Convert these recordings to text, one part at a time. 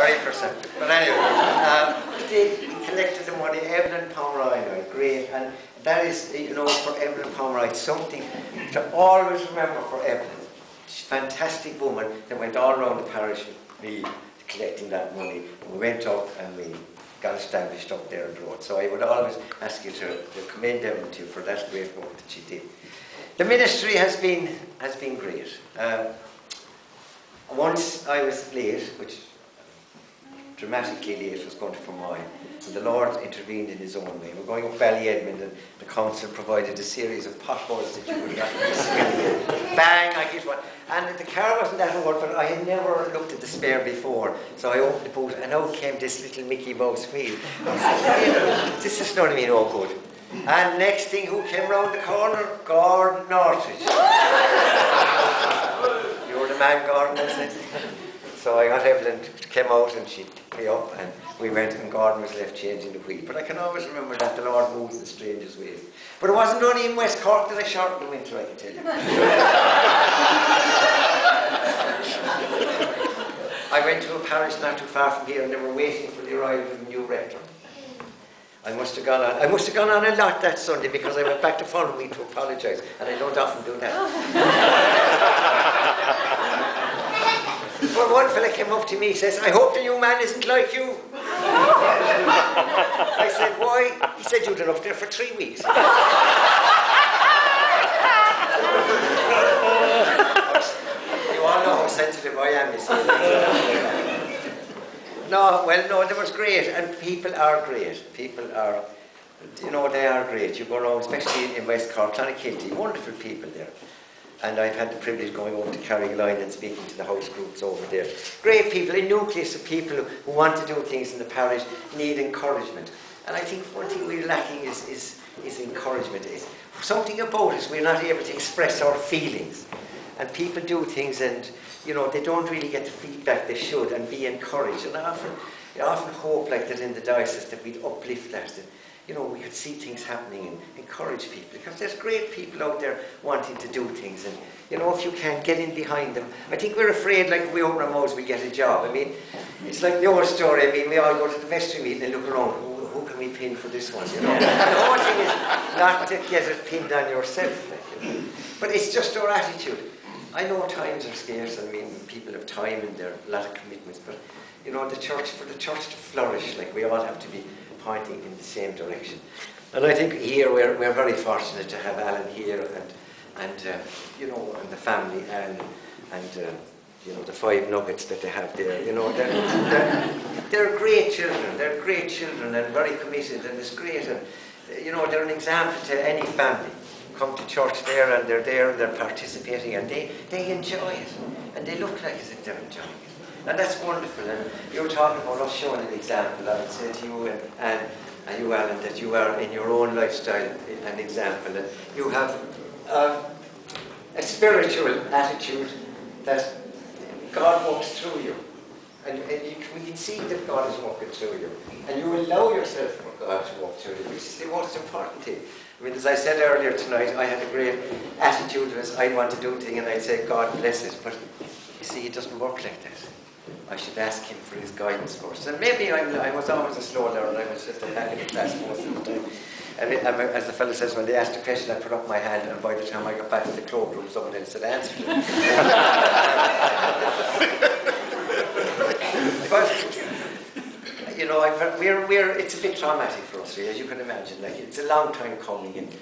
Very perceptive. But anyway, we collected the money. Evelyn Pomeroy, great. And that is, you know, for Evelyn Pomeroy, something to always remember for Evelyn. She's a fantastic woman that went all around the parish with me collecting that money. And we went up and we got established up there on the road. So I would always ask you to commend Evelyn to you for that great work that she did. The ministry has been great. Once I was late, which dramatically late was going to Fermoy, and the Lord intervened in his own way. We're going up Edmund, and the council provided a series of potholes that you would not miss. Bang, I hit one. And the car wasn't that old, but I had never looked at the spare before. So I opened the boot, and out came this little Mickey Mouse wheel. This is not no good. And next thing, who came round the corner? Gordon Nortridge. You're the man, Gordon, isn't it? So I got Evelyn, came out and she picked me up and we went and Gordon was left changing the wheel. But I can always remember that the Lord moves in the strangest ways. But it wasn't only in West Cork that I shot in the winter, I can tell you. I went to a parish not too far from here and they were waiting for the arrival of a new rector. I must have gone on a lot that Sunday because I went back to follow me to apologise, and I don't often do that. But one fella came up to me and says, I hope the new man isn't like you. I said, why? He said, you've been up there for 3 weeks. You all know how sensitive I am, you see. No, there was great, and people are great. People are, you know, they are great. You go around, especially in West Cork, Clonakilty, wonderful people there. And I've had the privilege of going over to Carrigaline and speaking to the house groups over there. Great people, a nucleus of people who want to do things in the parish, need encouragement. And I think one thing we're lacking is encouragement. It's something about us, we're not able to express our feelings. And people do things and, you know, they don't really get the feedback they should and be encouraged. And I often hope like that in the diocese that we'd uplift that. You know, we could see things happening and encourage people, because there's great people out there wanting to do things, and you know, if you can get in behind them. I think we're afraid, like if we open our mouths, we get a job. I mean, it's like the old story. I mean, we all go to the vestry meeting and look around, who can we pin for this one, you know? And the whole thing is not to get it pinned on yourself, like, you know? But it's just our attitude. I know times are scarce, I mean, people have time and there are a lot of commitments, but you know, for the church to flourish, like we all have to be pointing in the same direction. And I think here we're very fortunate to have Alan here and you know, and the family and you know, the 5 nuggets that they have there. You know, they're great children. They're great children and very committed, and it's great. And you know, they're an example to any family. Come to church there and they're participating and they enjoy it and they look like as if they're enjoying it. And that's wonderful. And you were talking about us showing an example. I would say to you and you, Alan, that you are in your own lifestyle an example. And you have a spiritual attitude that God walks through you. And we can see that God is walking through you. And you allow yourself for God to walk through you, which is the most important thing. I mean, as I said earlier tonight, I had a great attitude as I'd want to do a thing and I'd say, God bless it. But you see, it doesn't work like that. I should ask him for his guidance first. And maybe I was always a slow learner. I was just a back in the class most of the time. And as the fellow says, when they asked a question, I put up my hand, and by the time I got back to the cloakroom, someone else had answered it. But you know, it's a bit traumatic for us, really, as you can imagine. Like, it's a long time coming, and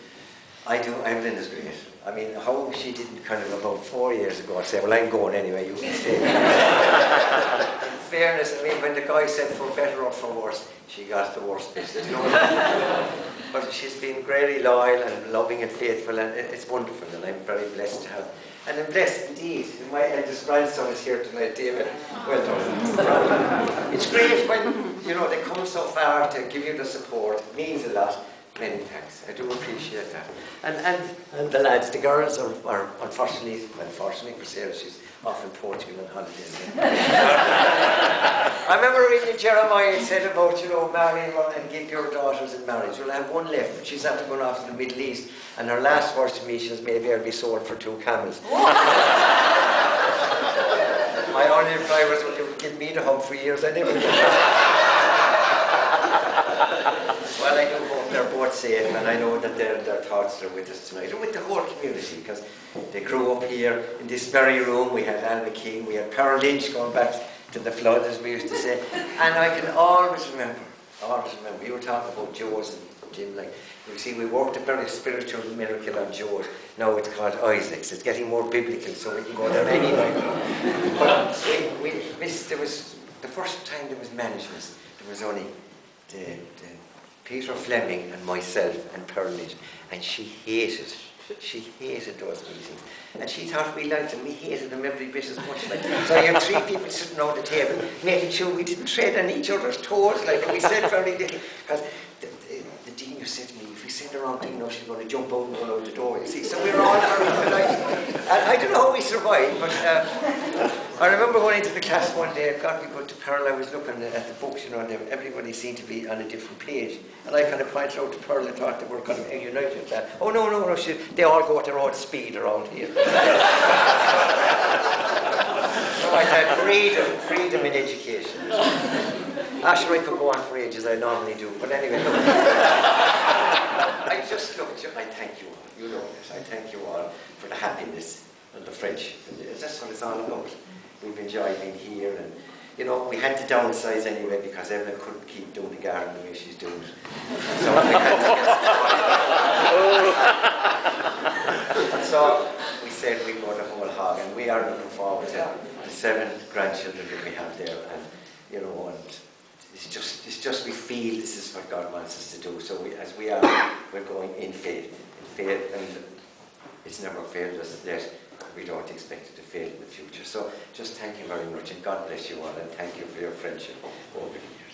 Evelyn is great. I mean, how she didn't kind of about 4 years ago say, well, I'm going anyway, you can stay. In fairness, I mean, when the guy said for better or for worse, she got the worst bit. But she's been very loyal and loving and faithful, and it's wonderful, and I'm very blessed to have. And I'm blessed indeed. My eldest grandson is here tonight, David. Well done. It's great when, you know, they come so far to give you the support. It means a lot. Many thanks. I do appreciate that. And the lads, the girls are unfortunately for Sarah, she's off in Portugal on holidays. I remember reading Jeremiah, it said about, you know, marry and give your daughters in marriage. Well, I have one left, but she's after going off to the Middle East, and her last words to me, she says, maybe I'll be sold for 2 camels. My only reply was, well, you've given me the hump for years, I never did. Well, I do hope they're both safe, and I know that their thoughts are with us tonight, and with the whole community, because they grew up here in this very room. We had Alma King, we had Pearl Lynch going back to the flood, as we used to say, and I can always remember, you were talking about Joe's and Jim, like, you see, we worked a very spiritual miracle on Joe's. Now it's called Isaac's. It's getting more biblical, so we can go there anyway. But there was, the first time there was management, there was only the Peter Fleming and myself and Pearl Lynch, and she hated those meetings. And she thought we liked them, we hated them every bit as much. Like. So you had 3 people sitting around the table, making sure we didn't tread on each other's toes, like, and we said very little, because the dean said to me, if we said the wrong thing, she's going to jump out and run out the door, you see. So we were all very polite. And I don't know how we survived, but I remember going into the class one day, God be good to Pearl, I was looking at the books, and everybody seemed to be on a different page. And I kind of pointed out to Pearl and thought they were kind of united. Oh, no, they all go at their own speed around here. So I had freedom in education. Sure, I could go on for ages, I normally do, but anyway, look. I just look at you, I thank you all, you know this, I thank you all for the happiness and the friendship, and that's what it's all about. We've enjoyed being here, and we had to downsize anyway because Evelyn couldn't keep doing the garden the way she's doing it. So we had to So we said we'd go the whole hog, and we are looking forward to the 7 grandchildren that we have there, and and it's just we feel this is what God wants us to do. So we're going in faith, and it's never failed us yet. We don't expect it to fail in the future. So just thank you very much, and God bless you all, and thank you for your friendship over the years.